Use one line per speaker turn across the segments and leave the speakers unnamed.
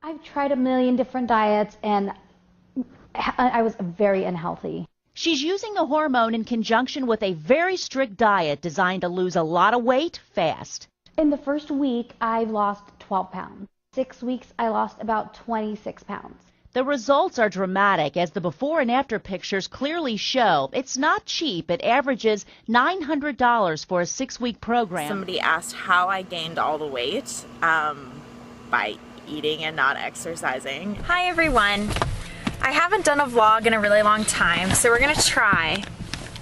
I've tried a million different diets and I was very unhealthy.
She's using the hormone in conjunction with a very strict diet designed to lose a lot of weight fast.
In the first week, I lost 12 pounds. 6 weeks, I lost about 26 pounds.
The results are dramatic, as the before and after pictures clearly show. It's not cheap. It averages $900 for a 6-week program.
Somebody asked how I gained all the weight by eating and not exercising.
Hi everyone. I haven't done a vlog in a really long time, so we're gonna try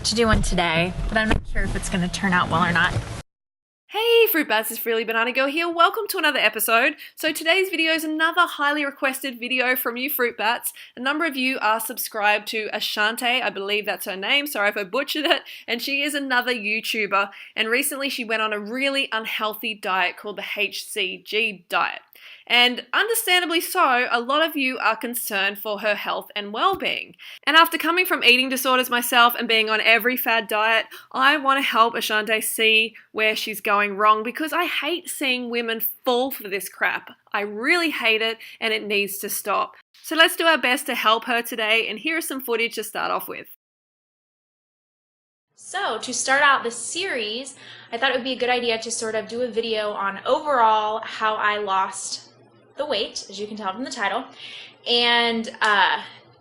to do one today, but I'm not sure if it's gonna turn out well or not.
Hey Fruit Bats, it's Freely Banana Girl here. Welcome to another episode. So today's video is another highly requested video from you Fruit Bats. A number of you are subscribed to Euchante, I believe that's her name, sorry if I butchered it, and she is another YouTuber, and recently she went on a really unhealthy diet called the HCG Diet. And understandably so, a lot of you are concerned for her health and well-being. And after coming from eating disorders myself and being on every fad diet, I want to help Euchante see where she's going wrong, because I hate seeing women fall for this crap. I really hate it and it needs to stop. So let's do our best to help her today, and here is some footage to start off with.
So to start out this series, I thought it would be a good idea to sort of do a video on overall how I lost the weight, as you can tell from the title, and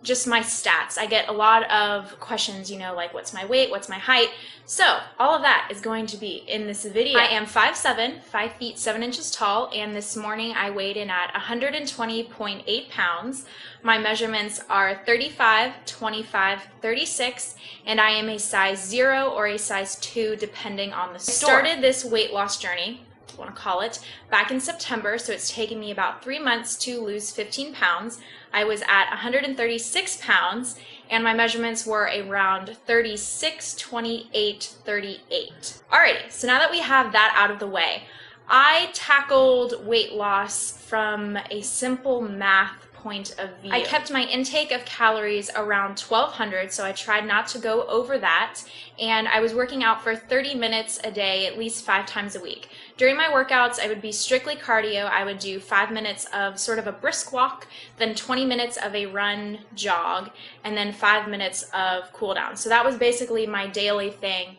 just my stats. I get a lot of questions, like what's my weight, what's my height. So all of that is going to be in this video. I am 5'7", 5 feet 7 inches tall, and this morning I weighed in at 120.8 pounds. My measurements are 35, 25, 36, and I am a size 0 or a size 2 depending on the store. I started this weight loss journey, want to call it, back in September, so it's taken me about 3 months to lose 15 pounds. I was at 136 pounds and my measurements were around 36, 28, 38. Alrighty, so now that we have that out of the way, I tackled weight loss from a simple math point of view. I kept my intake of calories around 1200, so I tried not to go over that, and I was working out for 30 minutes a day, at least 5 times a week. During my workouts, I would be strictly cardio. I would do 5 minutes of sort of a brisk walk, then 20 minutes of a run jog, and then 5 minutes of cool down. So that was basically my daily thing.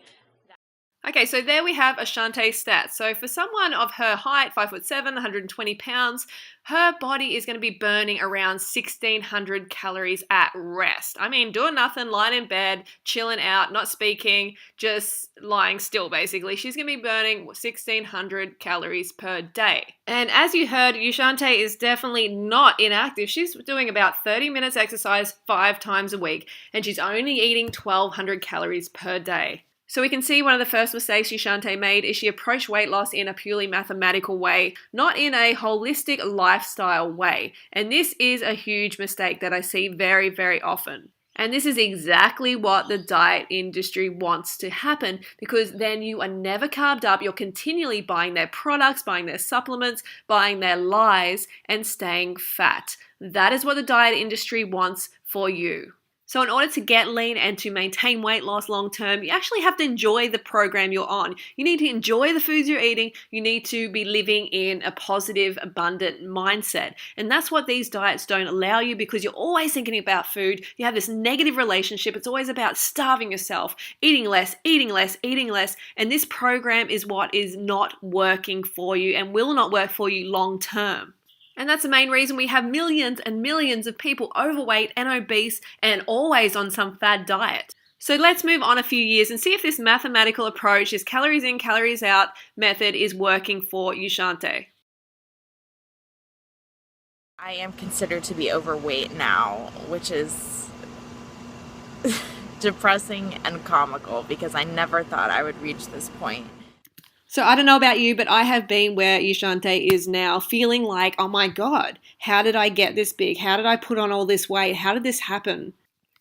Okay, so there we have Euchante's stats. So for someone of her height, 5'7", 120 pounds, her body is going to be burning around 1,600 calories at rest. I mean, doing nothing, lying in bed, chilling out, not speaking, just lying still basically. She's going to be burning 1,600 calories per day. And as you heard, Euchante is definitely not inactive. She's doing about 30 minutes exercise 5 times a week, and she's only eating 1,200 calories per day. So we can see one of the first mistakes Euchante made is she approached weight loss in a purely mathematical way, not in a holistic lifestyle way. And this is a huge mistake that I see very, very often. And this is exactly what the diet industry wants to happen, because then you are never carved up. You're continually buying their products, buying their supplements, buying their lies, and staying fat. That is what the diet industry wants for you. So in order to get lean and to maintain weight loss long term, you actually have to enjoy the program you're on. You need to enjoy the foods you're eating. You need to be living in a positive, abundant mindset. And that's what these diets don't allow you, because you're always thinking about food. You have this negative relationship. It's always about starving yourself, eating less, eating less, eating less. And this program is what is not working for you and will not work for you long term. And that's the main reason we have millions and millions of people overweight and obese and always on some fad diet. So let's move on a few years and see if this mathematical approach, this calories in, calories out method is working for Euchante.
I am considered to be overweight now, which is depressing and comical because I never thought I would reach this point.
So I don't know about you, but I have been where Euchante is now, feeling like, oh my God, how did I get this big? How did I put on all this weight? How did this happen?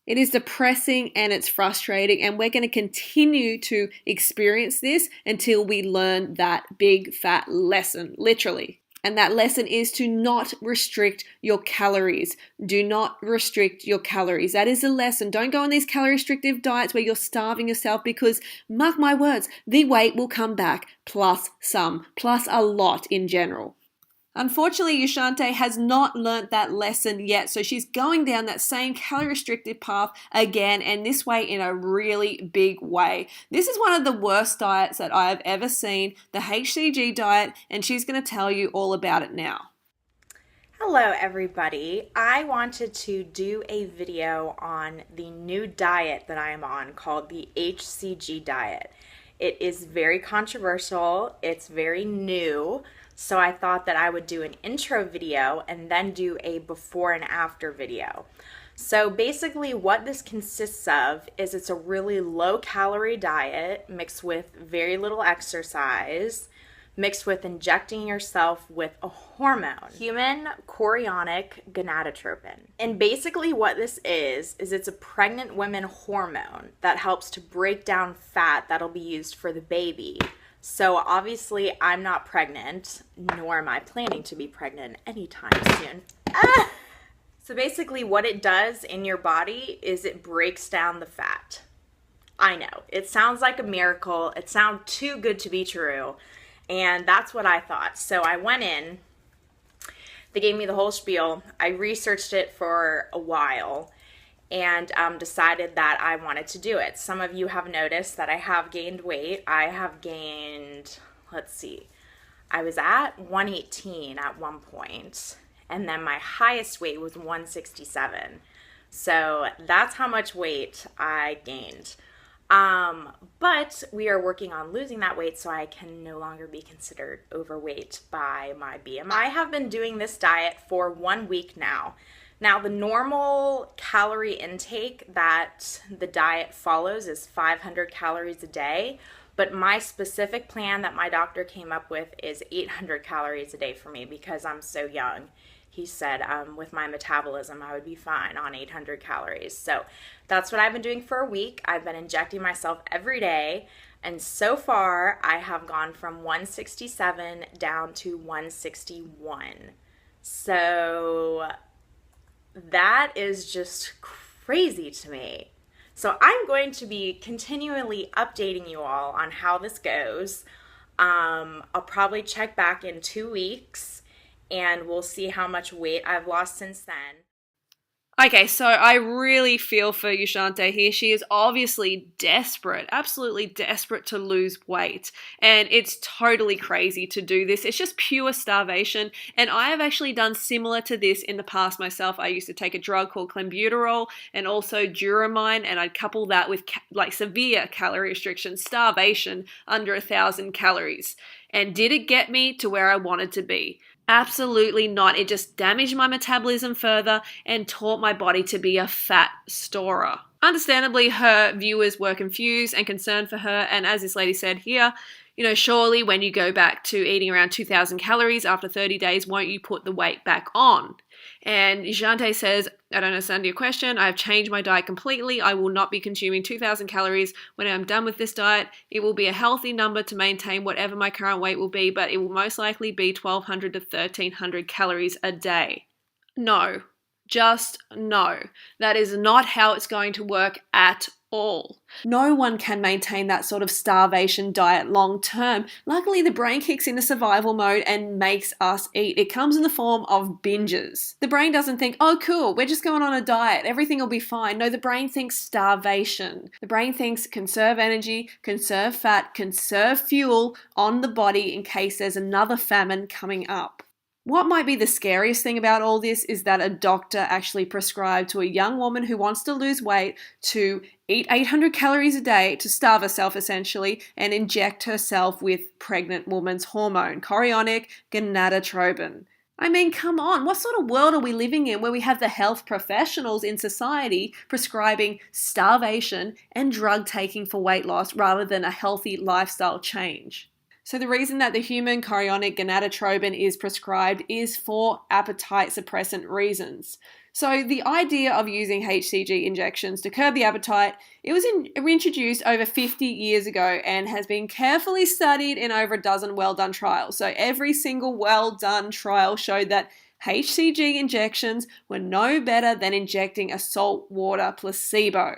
It is depressing and it's frustrating, and we're going to continue to experience this until we learn that big fat lesson, literally. And that lesson is to not restrict your calories. Do not restrict your calories. That is a lesson. Don't go on these calorie restrictive diets where you're starving yourself, because mark my words, the weight will come back plus some, plus a lot in general. Unfortunately, Euchante has not learnt that lesson yet, so she's going down that same calorie restricted path again, and this way in a really big way. This is one of the worst diets that I have ever seen, the HCG diet, and she's going to tell you all about it now.
Hello everybody. I wanted to do a video on the new diet that I am on called the HCG diet. It is very controversial, it's very new, so I thought that I would do an intro video and then do a before and after video. So basically what this consists of is it's a really low calorie diet mixed with very little exercise, mixed with injecting yourself with a hormone, human chorionic gonadotropin. And basically what this is it's a pregnant women hormone that helps to break down fat that'll be used for the baby. So obviously I'm not pregnant, nor am I planning to be pregnant anytime soon. So basically what it does in your body is it breaks down the fat. I know, it sounds like a miracle. It sounds too good to be true. And that's what I thought. So I went in, they gave me the whole spiel. I researched it for a while and decided that I wanted to do it. Some of you have noticed that I have gained weight. I have gained, let's see, I was at 118 at one point, and then my highest weight was 167. So that's how much weight I gained. But we are working on losing that weight so I can no longer be considered overweight by my BMI. I have been doing this diet for 1 week now. Now, the normal calorie intake that the diet follows is 500 calories a day, but my specific plan that my doctor came up with is 800 calories a day for me because I'm so young. He said with my metabolism, I would be fine on 800 calories. So that's what I've been doing for a week. I've been injecting myself every day. And so far, I have gone from 167 down to 161. So that is just crazy to me. So I'm going to be continually updating you all on how this goes. I'll probably check back in 2 weeks and we'll see how much weight I've lost since then.
Okay, so I really feel for Euchante here. She is obviously desperate, absolutely desperate to lose weight. And it's totally crazy to do this. It's just pure starvation. And I have actually done similar to this in the past myself. I used to take a drug called clenbuterol and also Duramine, and I'd couple that with like severe calorie restriction, starvation under 1,000 calories. And did it get me to where I wanted to be? Absolutely not. It just damaged my metabolism further and taught my body to be a fat storer. Understandably, her viewers were confused and concerned for her. And as this lady said here, you know, surely when you go back to eating around 2,000 calories after 30 days, won't you put the weight back on? And Euchante says, I don't understand your question. I've changed my diet completely. I will not be consuming 2,000 calories. When I'm done with this diet, it will be a healthy number to maintain whatever my current weight will be, but it will most likely be 1,200 to 1,300 calories a day. No, just no. That is not how it's going to work at all. No one can maintain that sort of starvation diet long term. Luckily, the brain kicks into survival mode and makes us eat. It comes in the form of binges. The brain doesn't think, oh cool, we're just going on a diet, everything will be fine. No, the brain thinks starvation. The brain thinks conserve energy, conserve fat, conserve fuel on the body in case there's another famine coming up. What might be the scariest thing about all this is that a doctor actually prescribed to a young woman who wants to lose weight to eat 800 calories a day, to starve herself essentially, and inject herself with pregnant woman's hormone, chorionic gonadotropin. I mean, come on, what sort of world are we living in where we have the health professionals in society prescribing starvation and drug taking for weight loss rather than a healthy lifestyle change? So the reason that the human chorionic gonadotropin is prescribed is for appetite suppressant reasons. So the idea of using HCG injections to curb the appetite, it was introduced over 50 years ago and has been carefully studied in over a dozen well-done trials. So every single well-done trial showed that HCG injections were no better than injecting a saltwater placebo.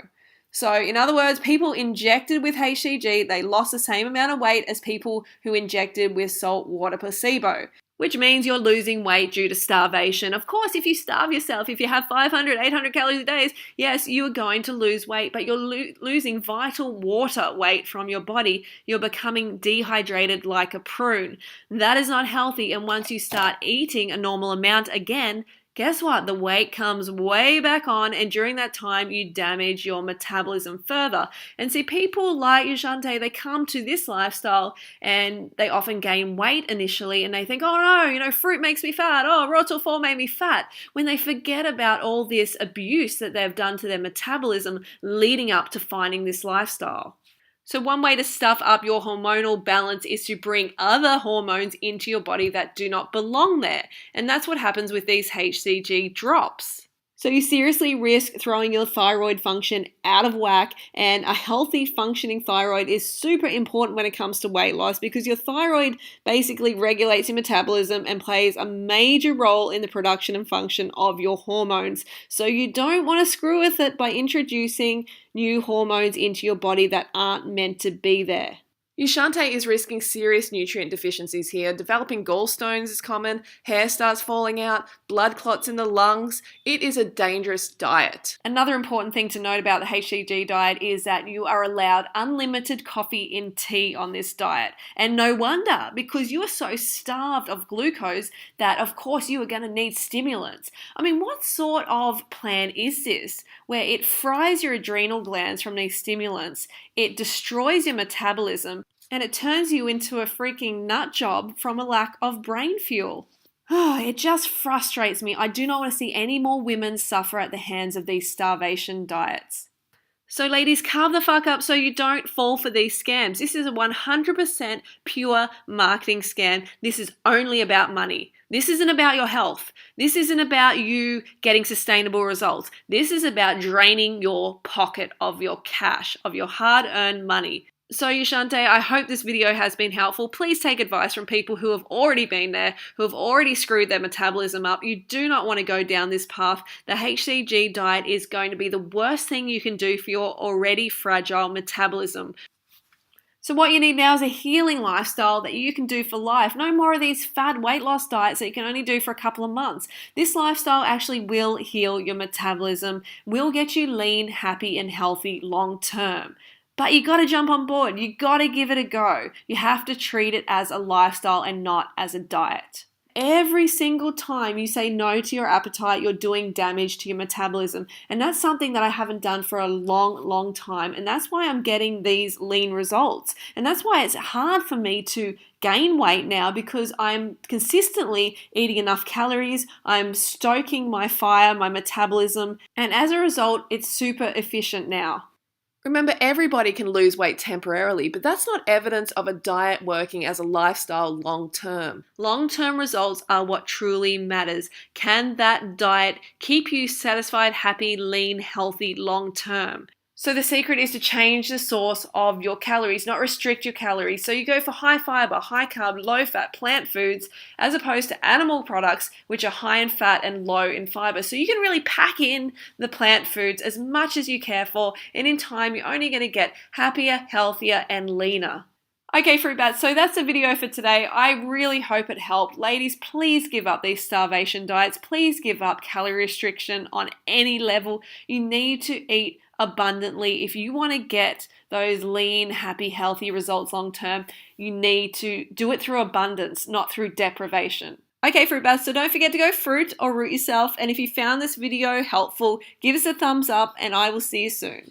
So in other words, people injected with HCG, they lost the same amount of weight as people who injected with saltwater placebo, which means you're losing weight due to starvation. Of course, if you starve yourself, if you have 500, 800 calories a day, yes, you are going to lose weight, but you're losing vital water weight from your body. You're becoming dehydrated like a prune. That is not healthy, and once you start eating a normal amount again, guess what? The weight comes way back on, and during that time, you damage your metabolism further. And see, people like Euchante, they come to this lifestyle and they often gain weight initially, and they think, oh no, fruit makes me fat. Oh, raw till 4 made me fat. When they forget about all this abuse that they've done to their metabolism leading up to finding this lifestyle. So one way to stuff up your hormonal balance is to bring other hormones into your body that do not belong there. And that's what happens with these HCG drops. So you seriously risk throwing your thyroid function out of whack, and a healthy functioning thyroid is super important when it comes to weight loss because your thyroid basically regulates your metabolism and plays a major role in the production and function of your hormones. So you don't want to screw with it by introducing new hormones into your body that aren't meant to be there. Euchante is risking serious nutrient deficiencies here. Developing gallstones is common, hair starts falling out, blood clots in the lungs. It is a dangerous diet. Another important thing to note about the HCG diet is that you are allowed unlimited coffee and tea on this diet. And no wonder, because you are so starved of glucose that of course you are going to need stimulants. I mean, what sort of plan is this? Where it fries your adrenal glands from these stimulants, it destroys your metabolism, and it turns you into a freaking nut job from a lack of brain fuel. Oh, it just frustrates me. I do not want to see any more women suffer at the hands of these starvation diets. So ladies, carve the fuck up so you don't fall for these scams. This is a 100% pure marketing scam. This is only about money. This isn't about your health. This isn't about you getting sustainable results. This is about draining your pocket of your cash, of your hard-earned money. So Euchante, I hope this video has been helpful. Please take advice from people who have already been there, who have already screwed their metabolism up. You do not want to go down this path. The HCG diet is going to be the worst thing you can do for your already fragile metabolism. So what you need now is a healing lifestyle that you can do for life. No more of these fad weight loss diets that you can only do for a couple of months. This lifestyle actually will heal your metabolism, will get you lean, happy, and healthy long term. But you got to jump on board. You got to give it a go. You have to treat it as a lifestyle and not as a diet. Every single time you say no to your appetite, you're doing damage to your metabolism. And that's something that I haven't done for a long, long time. And that's why I'm getting these lean results. And that's why it's hard for me to gain weight now, because I'm consistently eating enough calories. I'm stoking my fire, my metabolism. And as a result, it's super efficient now. Remember, everybody can lose weight temporarily, but that's not evidence of a diet working as a lifestyle long-term. Long-term results are what truly matters. Can that diet keep you satisfied, happy, lean, healthy long-term? So the secret is to change the source of your calories, not restrict your calories. So you go for high fiber, high carb, low fat plant foods, as opposed to animal products, which are high in fat and low in fiber. So you can really pack in the plant foods as much as you care for, and in time you're only going to get happier, healthier, and leaner. Okay, fruit bats, so that's the video for today. I really hope it helped. Ladies, please give up these starvation diets. Please give up calorie restriction on any level. You need to eat abundantly. If you want to get those lean, happy, healthy results long term, you need to do it through abundance, not through deprivation. Okay, fruit bats, so don't forget to go fruit or root yourself. And if you found this video helpful, give us a thumbs up and I will see you soon.